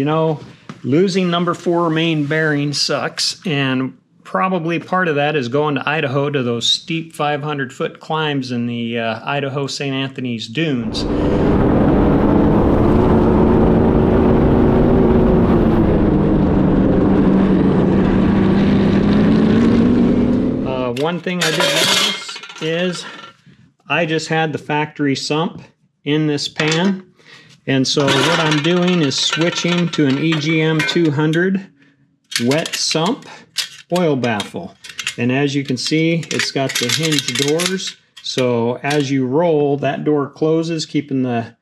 You know, losing number 4 main bearing sucks, and probably part of that is going to Idaho to those steep 500-foot climbs in the Idaho St. Anthony's dunes. One thing I did notice is I just had the factory sump in this pan. And so what I'm doing is switching to an EGM 200 wet sump oil baffle. And as you can see, it's got the hinge doors. So as you roll, that door closes, keeping the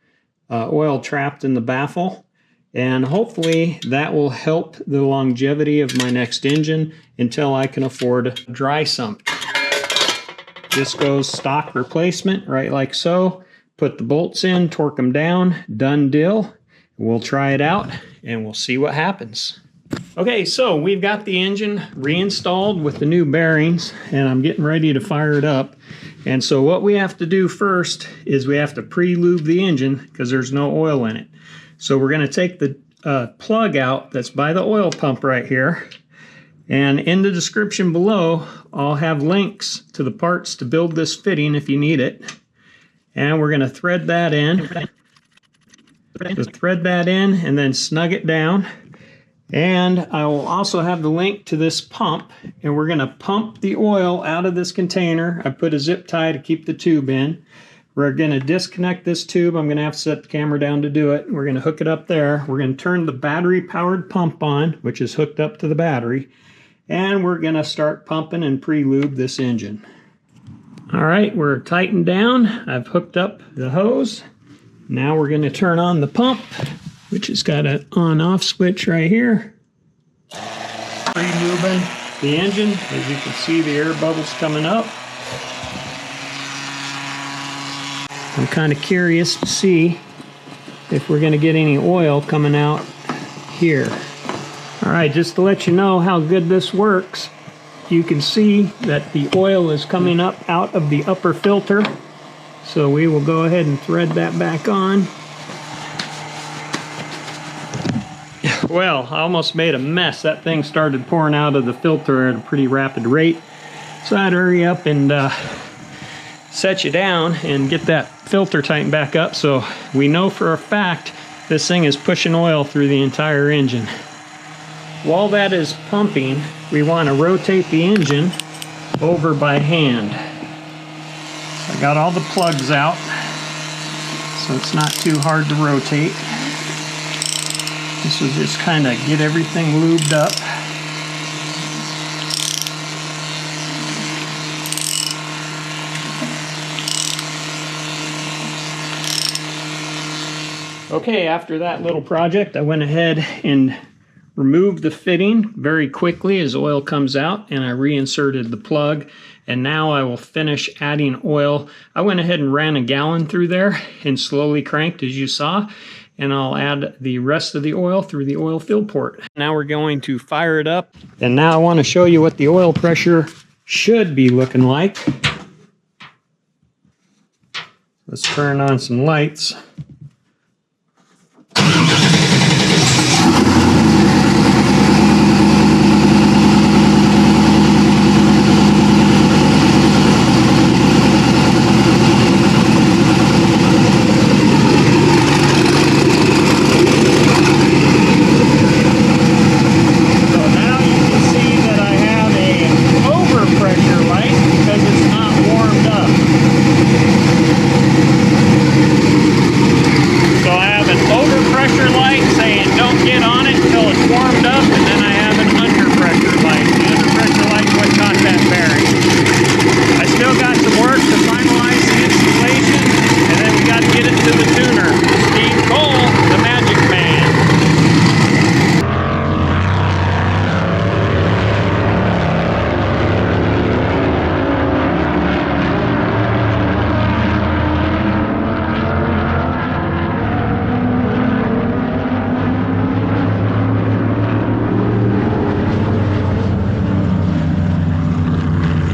oil trapped in the baffle. And hopefully that will help the longevity of my next engine until I can afford a dry sump. This goes stock replacement, right like so. Put the bolts in, torque them down, done deal. We'll try it out and we'll see what happens. Okay, so we've got the engine reinstalled with the new bearings and I'm getting ready to fire it up. And so what we have to do first is we have to pre-lube the engine because there's no oil in it. So we're going to take the plug out that's by the oil pump right here. And in the description below, I'll have links to the parts to build this fitting if you need it. And we're going to thread that in. So thread that in and then snug it down. And I will also have the link to this pump. And we're going to pump the oil out of this container. I put a zip tie to keep the tube in. We're going to disconnect this tube. I'm going to have to set the camera down to do it. We're going to hook it up there. We're going to turn the battery-powered pump on, which is hooked up to the battery. And we're going to start pumping and pre-lube this engine. All right, we're tightened down. I've hooked up the hose. Now we're going to turn on the pump, which has got an on-off switch right here. Pre-lubing the engine. As you can see, the air bubbles coming up. I'm kind of curious to see if we're going to get any oil coming out here. All right, just to let you know how good this works, you can see that the oil is coming up out of the upper filter. So we will go ahead and thread that back on. Well, I almost made a mess. That thing started pouring out of the filter at a pretty rapid rate. So I had to hurry up and set you down and get that filter tightened back up so we know for a fact this thing is pushing oil through the entire engine. While that is pumping, we want to rotate the engine over by hand. I got all the plugs out so it's not too hard to rotate. This will just kind of get everything lubed up. Okay, after that little project, I went ahead and removed the fitting very quickly as oil comes out, and I reinserted the plug. And now I will finish adding oil. I went ahead and ran a gallon through there and slowly cranked, as you saw. And I'll add the rest of the oil through the oil fill port. Now we're going to fire it up. And now I want to show you what the oil pressure should be looking like. Let's turn on some lights.